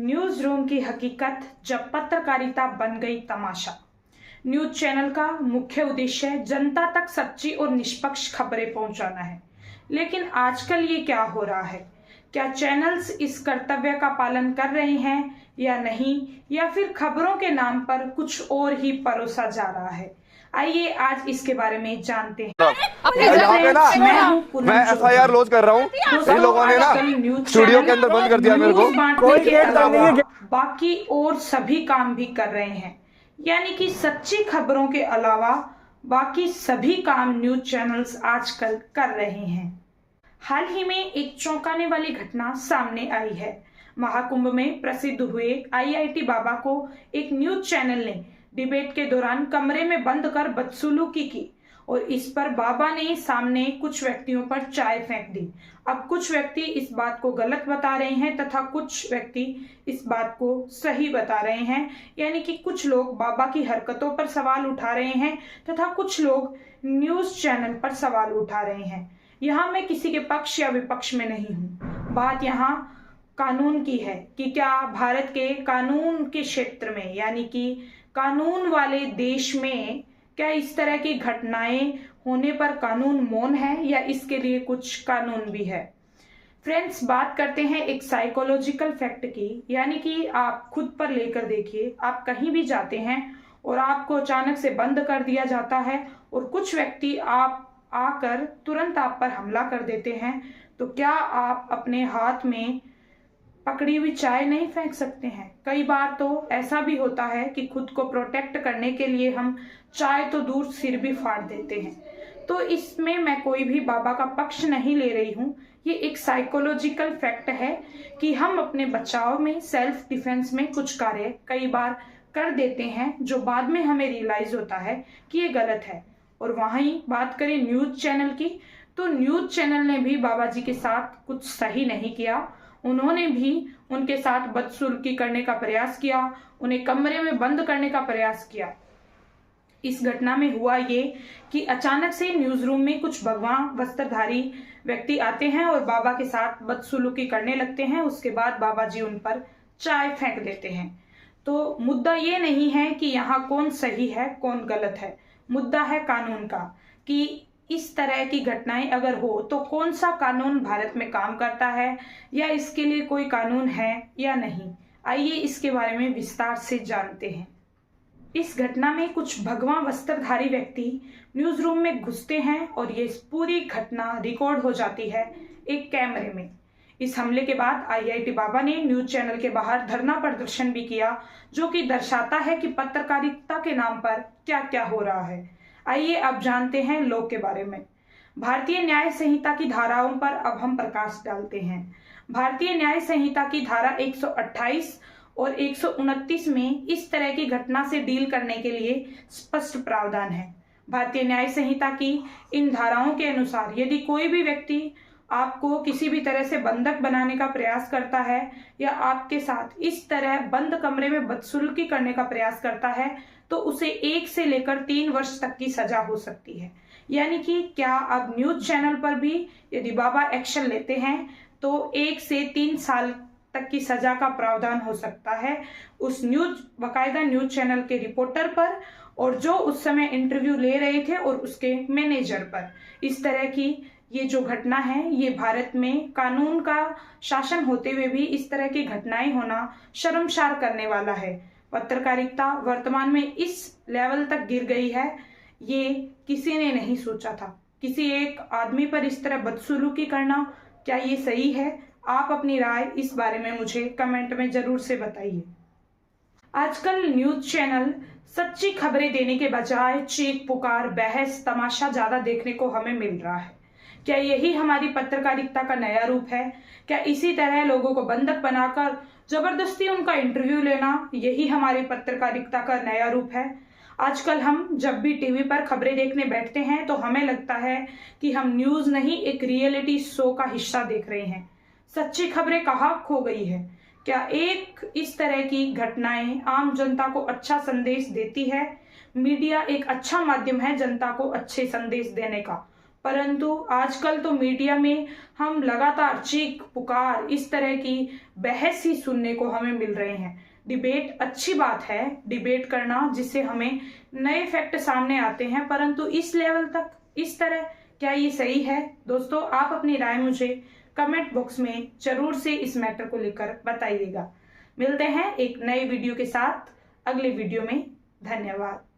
News room की हकीकत जब पत्रकारिता बन गई तमाशा। न्यूज चैनल का मुख्य उद्देश्य जनता तक सच्ची और निष्पक्ष खबरें पहुंचाना है, लेकिन आजकल ये क्या हो रहा है? क्या चैनल्स इस कर्तव्य का पालन कर रहे हैं या नहीं, या फिर खबरों के नाम पर कुछ और ही परोसा जा रहा है? आइए आज इसके बारे में जानते हैं। यहाँ पे ना मैं FIR लॉन्च कर रहा हूँ। इन लोगों ने ना स्टूडियो के अंदर बंद कर दिया मेरे को। बांटने के अलावा बाकी और सभी काम भी कर रहे हैं, यानी कि सच्ची खबरों के अलावा बाकी सभी काम न्यूज चैनल्स आजकल कर रहे हैं। हाल ही में एक चौंकाने वाली घटना सामने आई है। महाकुंभ में प्रसिद्ध हुए IIT बाबा को एक न्यूज चैनल ने डिबेट के दौरान कमरे में बंद कर बदसलूकी की और इस पर बाबा ने सामने कुछ व्यक्तियों पर चाय फेंक दी। अब कुछ व्यक्ति इस बात को गलत बता रहे हैं तथा कुछ व्यक्ति इस बात को सही बता रहे हैं, यानी कि कुछ लोग बाबा की हरकतों पर सवाल उठा रहे हैं तथा कुछ लोग न्यूज चैनल पर सवाल उठा रहे हैं। यहाँ मैं किसी के पक्ष या विपक्ष में नहीं हूँ। बात यहाँ कानून की है कि क्या भारत के कानून के क्षेत्र में, यानी कि कानून वाले देश में, क्या इस तरह की घटनाएं होने पर कानून मौन है या इसके लिए कुछ कानून भी है? फ्रेंड्स, बात करते हैं एक साइकोलॉजिकल फैक्ट की, यानी कि आप खुद पर लेकर देखिए। आप कहीं भी जाते हैं और आपको अचानक से बंद कर दिया जाता है और कुछ व्यक्ति आप आकर तुरंत आप पर हमला कर देते हैं, तो क्या आप अपने हाथ में पकड़ी हुई चाय नहीं फेंक सकते हैं? कई बार तो ऐसा भी होता है कि खुद को प्रोटेक्ट करने के लिए हम चाय तो दूर सिर भी फाड़ देते हैं। तो इसमें मैं कोई भी बाबा का पक्ष नहीं ले रही हूँ। ये एक साइकोलॉजिकल फैक्ट है कि हम अपने बचाव में, सेल्फ डिफेंस में कुछ कार्य कई बार कर देते हैं जो बाद में हमें रियलाइज होता है कि ये गलत है। और वहीं बात करें न्यूज चैनल की, तो न्यूज चैनल ने भी बाबा जी के साथ कुछ सही नहीं किया। उन्होंने भी उनके साथ बदसलूकी करने का प्रयास किया, उन्हें कमरे में बंद करने का प्रयास किया। इस घटना में हुआ ये कि अचानक से न्यूज रूम में कुछ भगवा वस्त्रधारी व्यक्ति आते हैं और बाबा के साथ बदसलूकी करने लगते हैं। उसके बाद बाबा जी उन पर चाय फेंक देते हैं। तो मुद्दा ये नहीं है कि यहाँ कौन सही है कौन गलत है, मुद्दा है कानून का कि इस तरह की घटनाएं अगर हो तो कौन सा कानून भारत में काम करता है या इसके लिए कोई कानून है या नहीं। आइए इसके बारे में विस्तार से जानते हैं। इस घटना में कुछ भगवा वस्त्रधारी व्यक्ति न्यूज रूम में घुसते हैं और ये पूरी घटना रिकॉर्ड हो जाती है एक कैमरे में। इस हमले के बाद IIT बाबा ने न्यूज चैनल के बाहर धरना प्रदर्शन भी किया, जो कि दर्शाता है कि पत्रकारिता के नाम पर क्या क्या हो रहा है। आइए अब जानते हैं लॉ के बारे में। भारतीय न्याय संहिता की धाराओं पर अब हम प्रकाश डालते हैं। भारतीय न्याय संहिता की धारा 128 और 129 में इस तरह की घटना से डील करने के लिए स्पष्ट प्रावधान है। भारतीय न्याय संहिता की इन धाराओं के अनुसार यदि कोई भी व्यक्ति आपको किसी भी तरह से बंधक बनाने का प्रयास करता है या आपके साथ इस तरह बंद कमरे में बदसलूकी करने का प्रयास करता है, तो उसे 1 से लेकर 3 वर्ष तक की सजा हो सकती है। यानी कि क्या अब न्यूज चैनल पर भी यदि बाबा एक्शन लेते हैं तो 1 से 3 साल तक की सजा का प्रावधान हो सकता है उस बाकायदा न्यूज चैनल के रिपोर्टर पर और जो उस समय इंटरव्यू ले रहे थे और उसके मैनेजर पर। इस तरह की ये जो घटना है, ये भारत में कानून का शासन होते हुए भी इस तरह की घटनाएं होना शर्मसार करने वाला है। पत्रकारिता वर्तमान में इस लेवल तक गिर गई है, ये किसी ने नहीं सोचा था। किसी एक आदमी पर इस तरह बदसलूकी करना, क्या ये सही है? आप अपनी राय इस बारे में मुझे कमेंट में जरूर से बताइए। आजकल न्यूज चैनल सच्ची खबरें देने के बजाय चीख पुकार, बहस, तमाशा ज्यादा देखने को हमें मिल रहा है। क्या यही हमारी पत्रकारिता का नया रूप है? क्या इसी तरह लोगों को बंधक बनाकर जबरदस्ती उनका इंटरव्यू लेना, यही हमारी पत्रकारिता का नया रूप है? आजकल हम जब भी टीवी पर खबरें देखने बैठते हैं तो हमें लगता है कि हम न्यूज नहीं, एक रियलिटी शो का हिस्सा देख रहे हैं। सच्ची खबरें कहाँ खो गई है? क्या एक इस तरह की घटनाएं आम जनता को अच्छा संदेश देती है? मीडिया एक अच्छा माध्यम है जनता को अच्छे संदेश देने का, परंतु आजकल तो मीडिया में हम लगातार चीख पुकार इस तरह की बहस ही सुनने को हमें मिल रहे हैं। डिबेट अच्छी बात है, डिबेट करना, जिससे हमें नए फैक्ट सामने आते हैं, परंतु इस लेवल तक इस तरह क्या ये सही है? दोस्तों, आप अपनी राय मुझे कमेंट बॉक्स में जरूर से इस मैटर को लेकर बताइएगा। मिलते हैं एक नए वीडियो के साथ अगले वीडियो में। धन्यवाद।